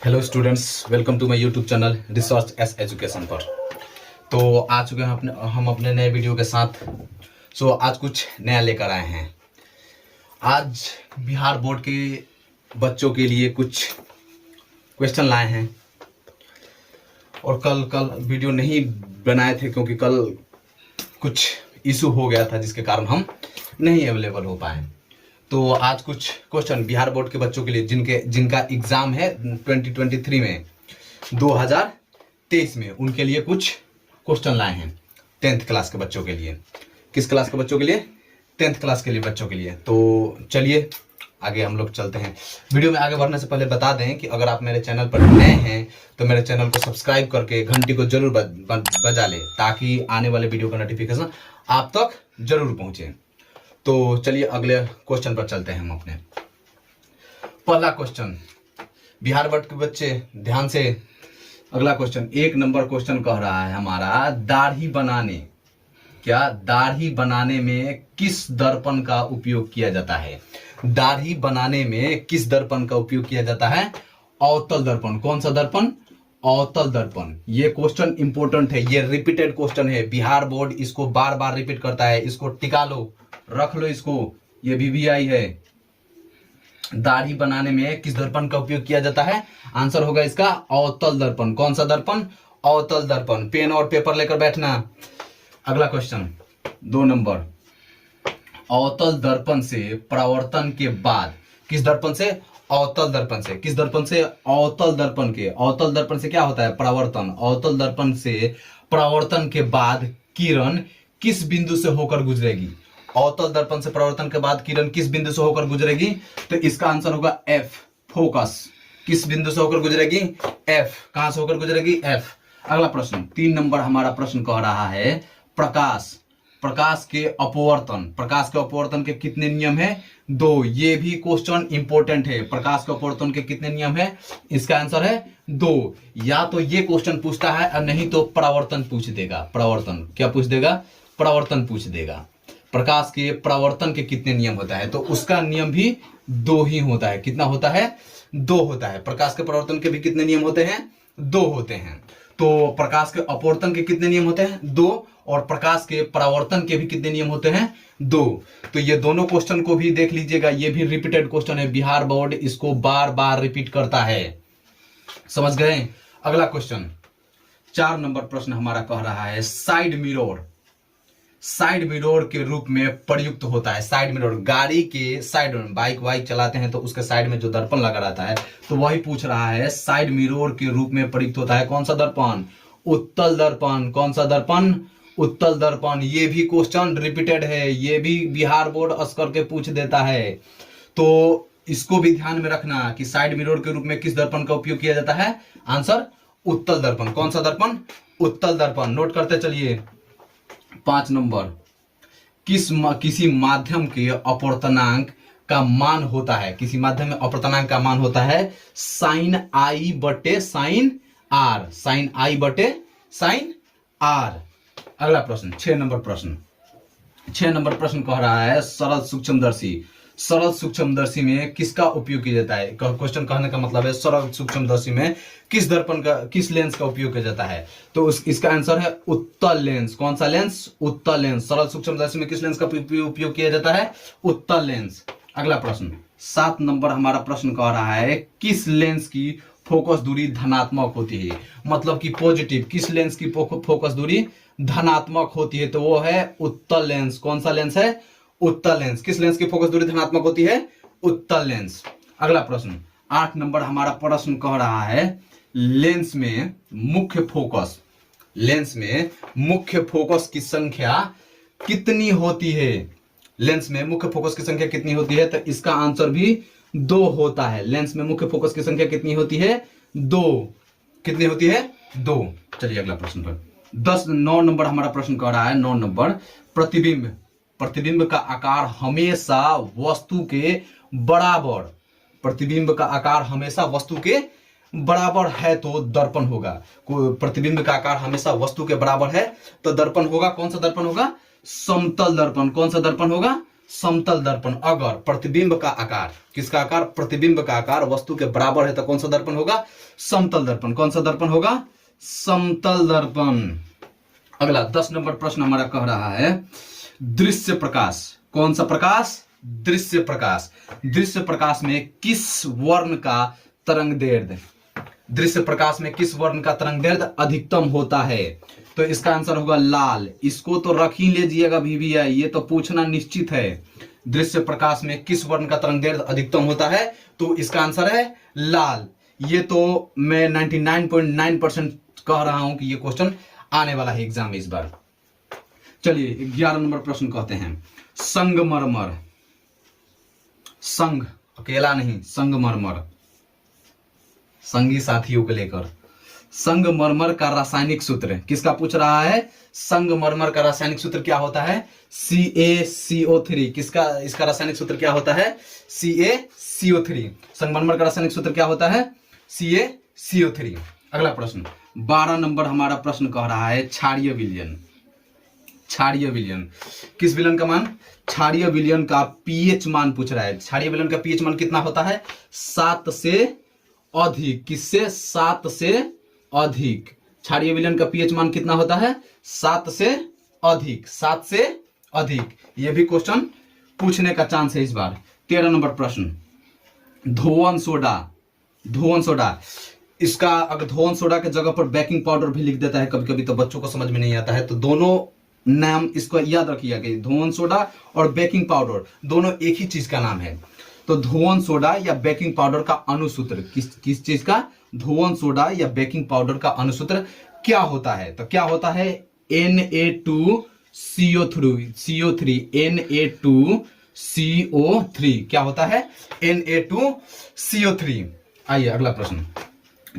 Hello students, welcome to my YouTube channel research S education पर। तो आ चुके हैं हम अपने नए वीडियो के साथ। आज कुछ नया लेकर आए हैं। आज बिहार बोर्ड के बच्चों के लिए कुछ क्वेश्चन लाए हैं और कल वीडियो नहीं बनाए थे क्योंकि कल कुछ इशू हो गया था जिसके कारण हम नहीं अवेलेबल हो पाए। तो आज कुछ क्वेश्चन बिहार बोर्ड के बच्चों के लिए जिनका एग्जाम है 2023 में 2023 में, उनके लिए कुछ क्वेश्चन लाए हैं 10th क्लास के बच्चों के लिए। किस क्लास के बच्चों के लिए? 10th क्लास के लिए बच्चों के लिए। तो चलिए आगे हम लोग चलते हैं। वीडियो में आगे बढ़ने से पहले बता दें कि अगर आप मेरे चैनल पर नए हैं तो मेरे चैनल को सब्सक्राइब करके घंटी को जरूर बजा लें ताकि आने वाले वीडियो का नोटिफिकेशन आप तक जरूर पहुंचे। तो चलिए अगले क्वेश्चन पर चलते हैं हम अपने। पहला क्वेश्चन, बिहार बोर्ड के बच्चे ध्यान से अगला क्वेश्चन 1 नंबर क्वेश्चन कह रहा है हमारा, दाढ़ी बनाने में किस दर्पण का उपयोग किया जाता है? दाढ़ी बनाने में किस दर्पण का उपयोग किया जाता है? अवतल दर्पण। कौन सा दर्पण? अवतल दर्पण। ये क्वेश्चन इंपॉर्टेंट है, ये रिपीटेड क्वेश्चन है। बिहार बोर्ड इसको बार बार रिपीट करता है। इसको टिका लो, रख लो इसको, ये VVI है। दाढ़ी बनाने में किस दर्पण का उपयोग किया जाता है? आंसर होगा इसका अवतल दर्पण। कौन सा दर्पण? अवतल दर्पण। पेन और पेपर लेकर बैठना। अगला क्वेश्चन 2 नंबर, अवतल दर्पण से परावर्तन के बाद किस दर्पण से? अवतल दर्पण से। किस दर्पण से? अवतल दर्पण के। अवतल दर्पण से क्या होता है? परावर्तन। अवतल दर्पण से परावर्तन के बाद किरण किस बिंदु से होकर गुजरेगी? अवतल दर्पण से परावर्तन के बाद किरण किस बिंदु से होकर गुजरेगी? तो इसका आंसर होगा F, फोकस। किस बिंदु से होकर गुजरेगी? F। कहां से होकर गुजरेगी? F। अगला प्रश्न 3 नंबर हमारा प्रश्न कह रहा है, प्रकाश के अपवर्तन। प्रकाश के अपवर्तन के कितने नियम है? 2। ये भी क्वेश्चन इंपॉर्टेंट है। प्रकाश के अपवर्तन के कितने नियम है? इसका आंसर है 2। या तो ये क्वेश्चन पूछता है और नहीं तो परावर्तन पूछ देगा। परावर्तन क्या पूछ देगा? परावर्तन पूछ देगा। प्रकाश के परावर्तन के कितने नियम होता है? तो उसका नियम भी 2 ही होता है। कितना होता है? 2 होता है। प्रकाश के परावर्तन के भी कितने नियम होते हैं? 2 होते हैं। तो प्रकाश के अपवर्तन के कितने नियम होते हैं? 2। और प्रकाश के परावर्तन के भी कितने नियम होते हैं? 2। तो ये दोनों क्वेश्चन को भी देख लीजिएगा, ये भी रिपीटेड क्वेश्चन है। बिहार बोर्ड इसको बार बार रिपीट करता है। समझ गए? अगला क्वेश्चन 4 नंबर प्रश्न हमारा कह रहा है, साइड मिरर के रूप में प्रयुक्त होता है। साइड मिरर, गाड़ी के साइड में, बाइक वाइक चलाते हैं तो उसके साइड में जो दर्पण लगा रहता है, तो वही पूछ रहा है साइड मिरर के रूप में प्रयुक्त होता है। कौन सा दर्पण? उत्तल दर्पण। कौन सा दर्पण? उत्तल दर्पण। ये भी क्वेश्चन रिपीटेड है, ये भी बिहार बोर्ड अस करके पूछ देता है। तो इसको भी ध्यान में रखना कि साइड मिरर के रूप में किस दर्पण का उपयोग किया जाता है? आंसर उत्तल दर्पण। कौन सा दर्पण? उत्तल दर्पण। नोट करते चलिए। 5 नंबर, किसी माध्यम के अपवर्तनांक का मान होता है, किसी माध्यम में अपवर्तनांक का मान होता है sin I बटे sin R। sin I बटे sin R। अगला प्रश्न 6 नंबर प्रश्न। 6 नंबर प्रश्न कह रहा है, सरल सूक्ष्मदर्शी। सरल सूक्ष्मदर्शी में किसका उपयोग किया जाता है? क्वेश्चन कहने का मतलब है सरल सूक्ष्मदर्शी में किस दर्पण का, किस लेंस का उपयोग किया जाता है? तो इसका आंसर है उत्तल लेंस। कौन सा लेंस? उत्तल लेंस। सरल सूक्ष्मदर्शी में किस लेंस का उपयोग किया जाता है? उत्तल लेंस। अगला प्रश्न 7 नंबर हमारा प्रश्न कह रहा है, किस लेंस की फोकस दूरी धनात्मक होती है? मतलब कि पॉजिटिव। किस लेंस की फोकस दूरी धनात्मक होती है? तो वो है उत्तल लेंस। कौन सा लेंस है? उत्तल लेंस। किस लेंस की फोकस दूरी धनात्मक होती है? उत्तल लेंस। अगला प्रश्न 8 नंबर हमारा प्रश्न कह रहा है, लेंस में मुख्य फोकस की संख्या कितनी होती है? लेंस में मुख्य फोकस की संख्या कितनी होती है? तो इसका आंसर भी 2 होता है। लेंस में मुख्य फोकस की संख्या कितनी होती है? 2। कितनी होती है? 2। चलिए अगला प्रश्न पर 9 नंबर हमारा प्रश्न कह रहा है, 9 नंबर, प्रतिबिंब का आकार हमेशा वस्तु के बराबर। प्रतिबिंब का आकार हमेशा वस्तु के बराबर है तो दर्पण होगा। प्रतिबिंब का आकार हमेशा वस्तु के बराबर है तो दर्पण होगा। कौन सा दर्पण होगा? समतल दर्पण। कौन सा दर्पण होगा? समतल दर्पण अगर प्रतिबिंब का आकार, किसका आकार, प्रतिबिंब का आकार वस्तु के बराबर है तो कौन सा दर्पण होगा, समतल दर्पण। कौन सा दर्पण होगा, समतल दर्पण। अगला 10 नंबर प्रश्न हमारा कह रहा है दृश्य प्रकाश। कौन सा प्रकाश, दृश्य प्रकाश। दृश्य प्रकाश में किस वर्ण का तरंग दैर्ध्य, दृश्य प्रकाश में किस वर्ण का तरंग दैर्ध्य अधिकतम होता है, तो इसका आंसर होगा लाल। इसको तो रख ही लीजिएगा VVI, ये तो पूछना निश्चित है। दृश्य प्रकाश में किस वर्ण का तरंग दैर्ध्य अधिकतम होता है, तो इसका आंसर है लाल। ये तो मैं 99.9% कह रहा हूं कि ये क्वेश्चन आने वाला है एग्जाम में इस बार। चलिए 11 नंबर प्रश्न कहते हैं संगमरमर। संग अकेला नहीं, संगमरमर संगी साथियों को लेकर। संगमरमर का रासायनिक सूत्र किसका पूछ रहा है, संगमरमर का रासायनिक सूत्र क्या होता है, CaCO3। किसका, इसका रासायनिक सूत्र क्या होता है, CaCO3। संगमरमर का रासायनिक सूत्र क्या होता है, CaCO3। अगला प्रश्न 12 नंबर हमारा प्रश्न कह रहा है क्षारीय विलयन। क्षारीय विलयन, किस विलयन का मान, क्षारीय विलयन का पीएच मान पूछ रहा है। क्षारीय विलयन का पीएच मान कितना होता है, 7 से अधिक। किससे, 7 से अधिक। क्षारीय विलयन का पीएच मान कितना होता है, 7 से अधिक। 7 से अधिक, यह भी क्वेश्चन पूछने का चांस है इस बार। 13 नंबर प्रश्न धोवन सोडा। धोवन सोडा, इसका अगर धोवन सोडा के जगह पर बेकिंग पाउडर भी लिख देता है कभी कभी तो बच्चों को समझ में नहीं आता है, तो दोनों नाम इसको याद रखिएगा कि धोवन सोडा और बेकिंग पाउडर दोनों एक ही चीज का नाम है। तो धोवन सोडा या बेकिंग पाउडर का अणुसूत्र, किस चीज का, धोवन सोडा या बेकिंग पाउडर का अणुसूत्र क्या होता है, तो क्या होता है Na2CO3। Na2CO3 क्या होता है, Na2CO3। आइए अगला प्रश्न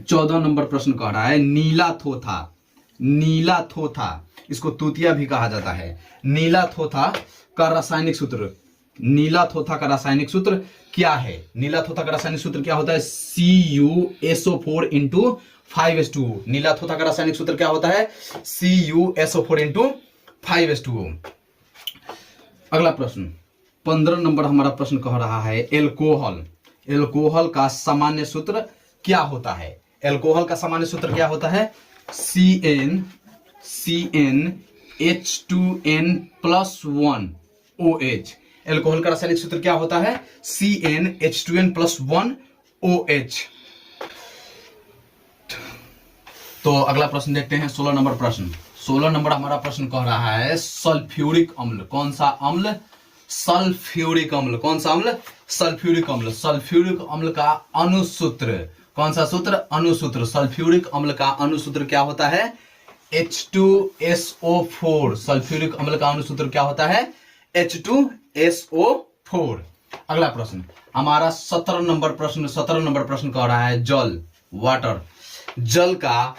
14 नंबर प्रश्न कह रहा है नीला थोथा। नीला थोथा, इसको तूतिया भी कहा जाता है। नीला थोथा का रासायनिक सूत्र, नीला थोथा का रासायनिक सूत्र क्या है, नीला थोथा का रासायनिक सूत्र क्या होता है, CuSO4 × 5H2O। नीला थोथा का रासायनिक सूत्र क्या होता है, CuSO4 × 5H2O। अगला प्रश्न 15 नंबर हमारा प्रश्न कह रहा है एल्कोहल। एल्कोहल का सामान्य सूत्र क्या होता है, एल्कोहल का सामान्य सूत्र क्या होता है, CnH2n+1OH। एल्कोहल का रासायनिक सूत्र क्या होता है, CnH2n+1OH। तो अगला प्रश्न देखते हैं 16 नंबर प्रश्न। 16 नंबर हमारा प्रश्न कह रहा है सल्फ्यूरिक अम्ल। कौन सा अम्ल, सल्फ्यूरिक अम्ल। कौन सा अम्ल, सल्फ्यूरिक अम्ल। सल्फ्यूरिक अम्ल का अणुसूत्र, कौन सा सूत्र, अणुसूत्र। सल्फ्यूरिक अम्ल का अणुसूत्र क्या होता है, H2SO4। सल्फ्यूरिक अम्ल का अणुसूत्र क्या होता है, H2SO4। अगला प्रश्न हमारा 17 नंबर प्रश्न कह रहा है जल, वाटर। जल का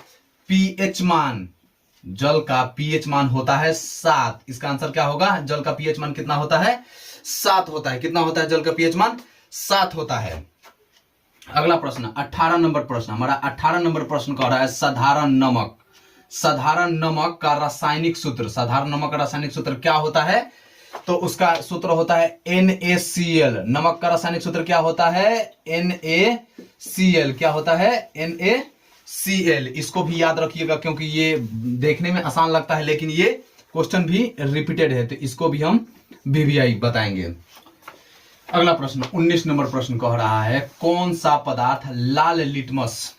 पीएच मान, जल का पीएच मान होता है 7। इसका आंसर क्या होगा, जल का पीएच मान कितना होता है, 7 होता है। कितना होता है जल का पीएच मान, 7 होता है। अगला प्रश्न 18 नंबर प्रश्न, हमारा 18 नंबर प्रश्न कह रहा है साधारण नमक। साधारण नमक का रासायनिक सूत्र, साधारण नमक का रासायनिक सूत्र क्या होता है, तो उसका सूत्र होता है NaCl। नमक का रासायनिक सूत्र क्या होता है, NaCl। क्या होता है, NaCl। इसको भी याद रखिएगा क्योंकि ये देखने में आसान लगता है लेकिन ये क्वेश्चन भी रिपीटेड है, तो इसको भी हम VVI बताएंगे। अगला प्रश्न 19 नंबर प्रश्न कह रहा है कौन सा पदार्थ लाल लिटमस,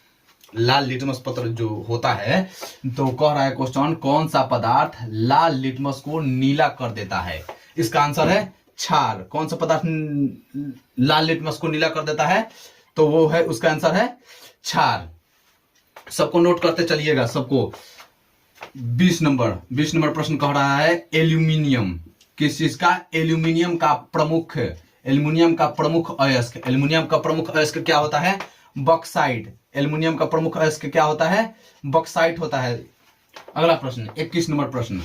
लाल लिटमस पत्र जो होता है, तो कह रहा है क्वेश्चन कौन सा पदार्थ लाल लिटमस को नीला कर देता है। इसका आंसर है क्षार। कौन सा पदार्थ लाल लिटमस को नीला कर देता है, तो वो है, उसका आंसर है क्षार। सबको नोट करते चलिएगा सबको। 20 नंबर प्रश्न कह रहा है एल्यूमिनियम। किस चीज का, एल्यूमिनियम का प्रमुख, एल्यूमिनियम का प्रमुख अयस्क। एल्यूमिनियम का प्रमुख अयस्क क्या होता है, बॉक्साइट। एल्यूमिनियम का प्रमुख अयस्क क्या होता है, बॉक्साइट होता है। अगला प्रश्न 21 नंबर प्रश्न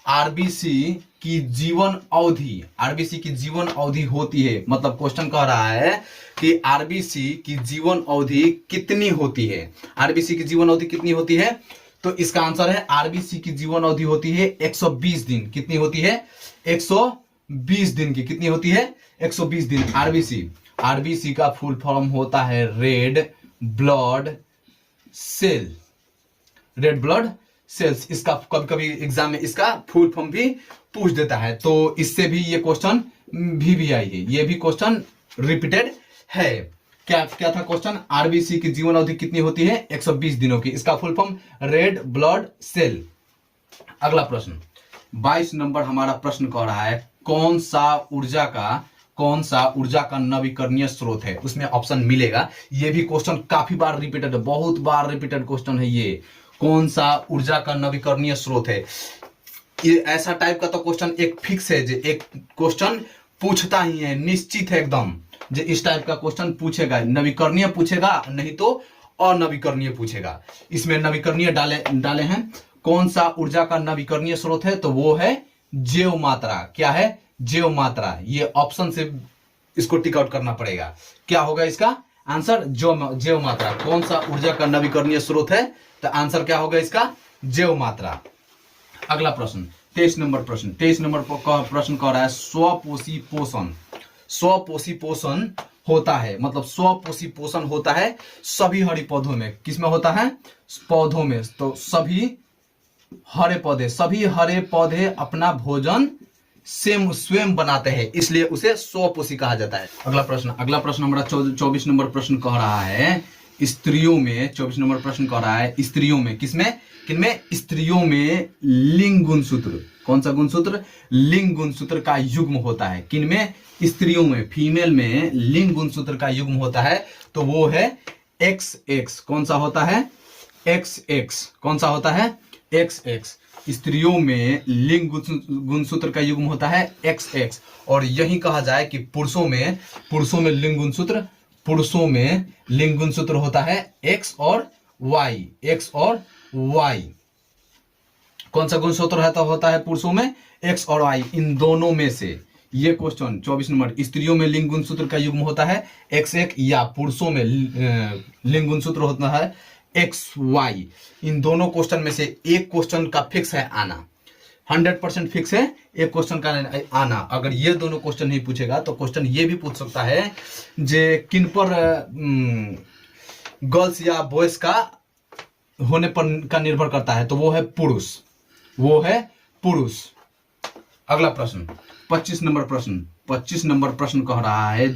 आरबीसी की जीवन अवधि, आरबीसी की जीवन अवधि होती है, मतलब क्वेश्चन कह रहा है कि आरबीसी की जीवन अवधि कितनी होती है। आरबीसी की जीवन अवधि कितनी होती है, तो इसका आंसर है आरबीसी की जीवन अवधि होती है 120 दिन। कितनी होती है? 120 दिन की। कितनी होती है? 120 दिन। आरबीसी, आरबीसी का फुल फॉर्म होता है red blood cell, red blood cells. इसका कभी कभी एग्जाम में इसका फुल फॉर्म भी पूछ देता है, तो इससे भी ये क्वेश्चन भी आई है, ये भी क्वेश्चन रिपीटेड है। क्या क्या था क्वेश्चन? आरबीसी की जीवन अवधि कितनी होती है? 120 दिनों की। इसका full form red blood cell. अगला प्रश्न 22 नंबर हमारा प्रश्न कह रहा है कौन सा ऊर्जा का नवीकरणीय स्रोत है? उसमें ऑप्शन मिलेगा। ये भी क्वेश्चन काफी बार रिपीटेड है, बहुत बार रिपीटेड क्वेश्चन है ये। कौन सा ऊर्जा का नवीकरणीय स्रोत है? ये ऐसा टाइप का तो क्वेश्चन एक फिक्स है, जो एक क्वेश्चन पूछता ही है, निश्चित है एकदम, जो इस टाइप का क्वेश्चन पूछेगा। नवीकरणीय पूछेगा, नहीं तो अनवीकरणीय पूछेगा। इसमें नवीकरणीय डाले हैं। कौन सा ऊर्जा का नवीकरणीय स्रोत है? तो वो है जैव मात्रा। क्या है? जैव मात्रा। ये ऑप्शन से इसको टिक आउट करना पड़ेगा। क्या होगा इसका आंसर? जैव मात्रा। कौन सा ऊर्जा का नवीकरणीय स्रोत है? तो आंसर क्या होगा इसका? जैव मात्रा। अगला प्रश्न 23 नंबर प्रश्न। 23 नंबर प्रश्न कह रहा है स्वपोषी पोषण। स्वपोषी पोषण होता है, मतलब स्वपोषी पोषण होता है सभी हरे पौधों में। किसमें होता है? पौधों में। तो सभी हरे पौधे अपना भोजन स्वयं बनाते हैं, इसलिए उसे स्वपोषी कहा जाता है। अगला प्रश्न हमारा 24 नंबर प्रश्न कह रहा है स्त्रियों में। 24 नंबर प्रश्न कह रहा है स्त्रियों में। किनमें? स्त्रियों में लिंग गुणसूत्र। कौन सा गुणसूत्र? लिंग गुणसूत्र का युग्म होता है। किनमें? स्त्रियों में, फीमेल में लिंग गुणसूत्र का युग्म होता है, तो वो है XX। कौन सा होता है? XX। कौन सा होता है? XX। स्त्रियों में लिंग गुणसूत्र का युग्म होता है XX। और यही कहा जाए कि पुरुषों में लिंग गुणसूत्र होता है X और Y। कौन सा गुणसूत्र होता है पुरुषों में? X और Y। इन दोनों में से ये क्वेश्चन 24 नंबर, स्त्रियों में लिंग गुणसूत्र का युग्म होता है XX या पुरुषों में लिंग गुणसूत्र होता है XY। इन दोनों क्वेश्चन में से एक क्वेश्चन का फिक्स है आना, 100% फिक्स है एक क्वेश्चन का आना। अगर ये दोनों क्वेश्चन नहीं पूछेगा तो क्वेश्चन ये भी पूछ सकता है जे किन पर गर्ल्स या बॉयज का होने पर का निर्भर करता है, तो वो है पुरुष। अगला प्रश्न 25 नंबर प्रश्न कह रहा है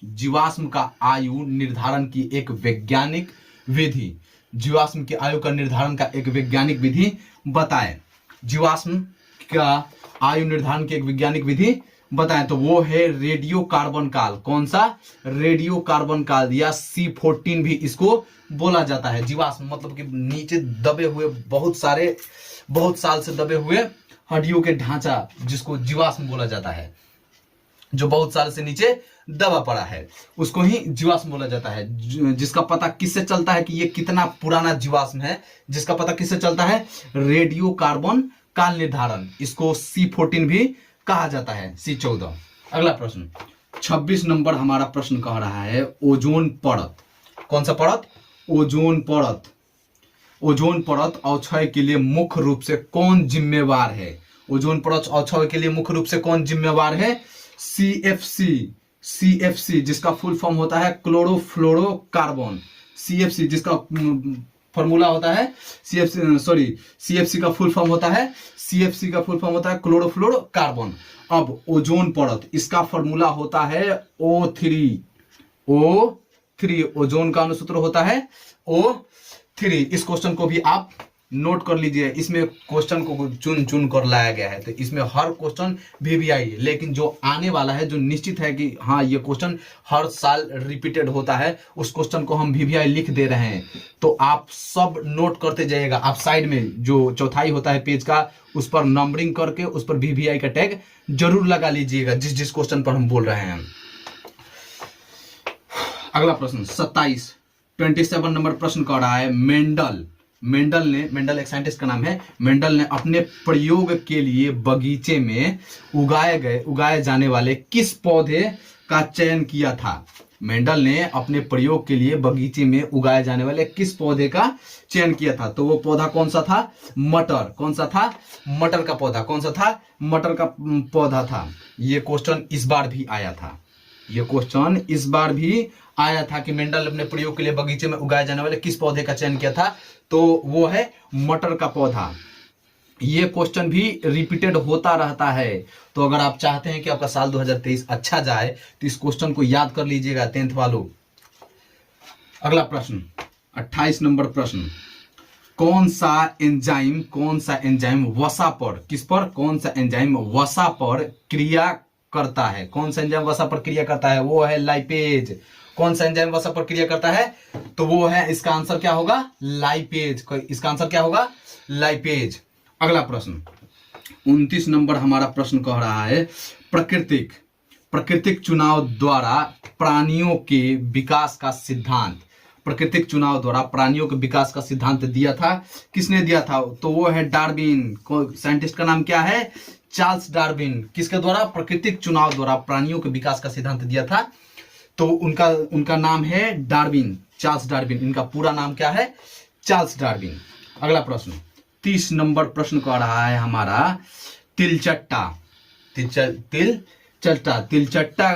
जीवाश्म का आयु निर्धारण की एक वैज्ञानिक विधि। जीवाश्म की आयु का निर्धारण का एक वैज्ञानिक विधि बताएं। जीवाश्म का आयु निर्धारण की एक वैज्ञानिक विधि बताएं, तो वो है रेडियो कार्बन काल। कौन सा? रेडियो कार्बन काल या C14 भी इसको बोला जाता है। जीवाश्म मतलब कि नीचे दबे हुए बहुत साल से दबे हुए हड्डियों के ढांचा, जिसको जीवाश्म बोला जाता है, जो बहुत साल से नीचे दबा पड़ा है, उसको ही जीवाश्म बोला जाता है। जिसका पता किससे चलता है कि ये कितना पुराना जीवाश्म है? जिसका पता किससे चलता है? रेडियो कार्बन काल निर्धारण, इसको C14 भी कहा जाता है, C14। अगला प्रश्न 26 नंबर हमारा प्रश्न कह रहा है ओजोन परत। कौन सा परत? ओजोन परत अवक्षय के लिए मुख्य रूप से कौन जिम्मेवार है? ओजोन परत अवक्षय के लिए मुख्य रूप से कौन जिम्मेवार है? CFC जिसका फुल फॉर्म होता है क्लोरोफ्लोरोकार्बन। CFC जिसका फॉर्मूला होता है CFC का फुल फॉर्म होता है क्लोरोफ्लोरोकार्बन। अब ओजोन परत, इसका फॉर्मूला होता है O3। ओजोन का अनुसूत्र होता है O3। इस क्वेश्चन को भी आप नोट कर लीजिए। इसमें क्वेश्चन को चुन कर लाया गया है, तो इसमें हर क्वेश्चन भी आई, लेकिन जो आने वाला है, जो निश्चित है कि हाँ ये क्वेश्चन हर साल रिपीटेड होता है, उस क्वेश्चन को हम VVI लिख दे रहे हैं। तो आप सब नोट करते जाइएगा। आप साइड में जो चौथाई होता है पेज का, उस पर नंबरिंग करके उस पर VVI का टैग जरूर लगा लीजिएगा, जिस क्वेश्चन पर हम बोल रहे हैं। अगला प्रश्न 27 नंबर प्रश्न कह रहा है मेंडल एक साइंटिस्ट का नाम है। मेंडल ने अपने प्रयोग के लिए बगीचे में उगाए जाने वाले किस पौधे का चयन किया था? मेंडल ने अपने प्रयोग के लिए बगीचे में उगाए जाने वाले किस पौधे का चयन किया था? तो वो पौधा कौन सा था? मटर। कौन सा था? मटर का पौधा। कौन सा था? मटर का पौधा था। ये क्वेश्चन इस बार भी आया था। ये क्वेश्चन इस बार भी आया था कि मेंडल अपने प्रयोग के लिए बगीचे में उगाए जाने वाले किस पौधे का चयन किया था? तो वो है मटर का पौधा। ये क्वेश्चन भी रिपीटेड होता रहता है। तो अगर आप चाहते हैं कि आपका साल 2023 अच्छा जाए तो इस क्वेश्चन को याद कर लीजिएगा 10th वालों। अगला प्रश्न 28 नंबर प्रश्न, कौन सा एंजाइम वसा पर, किस पर? कौन सा एंजाइम वसा पर क्रिया करता है? कौन सा एंजाइम वसा पर क्रिया करता है? वो है लाइपेज। कौन सा एंजाइम वसा पर क्रिया करता है? तो वो है, इसका आंसर क्या होगा? लाइपेज। इसका आंसर क्या होगा? लाइपेज। अगला प्रश्न 29 नंबर हमारा प्रश्न कह रहा है, प्राकृतिक चुनाव द्वारा प्राणियों के विकास का सिद्धांत, प्राकृतिक चुनाव द्वारा प्राणियों के विकास का सिद्धांत दिया था, किसने दिया था? तो वो है डार्विन। साइंटिस्ट का नाम क्या है? Charles Darwin. किसके द्वारा? प्राकृतिक चुनाव द्वारा प्राणियों के विकास का सिद्धांत दिया था। तो उनका नाम है डार्विन, चार्ल्स डार्विन। इनका पूरा नाम क्या है? Charles Darwin. अगला प्रश्न 30 नंबर प्रश्न कह रहा है हमारा, तिलचट्टा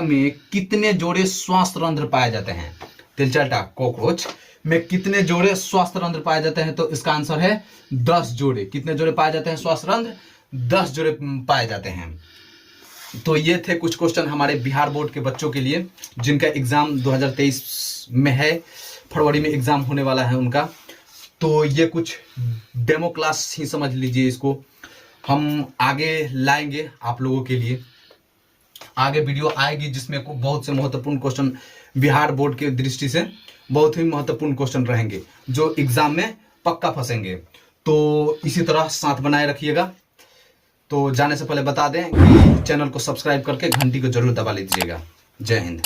में कितने जोड़े श्वास रंध्र पाए जाते हैं? तिलचट्टा कॉकरोच में कितने जोड़े श्वास रंध्र पाए जाते हैं? तो इसका आंसर है 10 जोड़े। कितने जोड़े पाए जाते हैं श्वास रंध्र? 10 जोड़े पाए जाते हैं। तो ये थे कुछ क्वेश्चन हमारे बिहार बोर्ड के बच्चों के लिए जिनका एग्जाम 2023 में है, फरवरी में एग्जाम होने वाला है उनका। तो ये कुछ डेमो क्लास ही समझ लीजिए इसको, हम आगे लाएंगे आप लोगों के लिए। आगे वीडियो आएगी जिसमें बहुत से महत्वपूर्ण क्वेश्चन बिहार बोर्ड के दृष्टि से बहुत ही महत्वपूर्ण क्वेश्चन रहेंगे जो एग्जाम में पक्का फंसेंगे। तो इसी तरह साथ बनाए रखिएगा। तो जाने से पहले बता दें कि चैनल को सब्सक्राइब करके घंटी को जरूर दबा लीजिएगा। जय हिंद।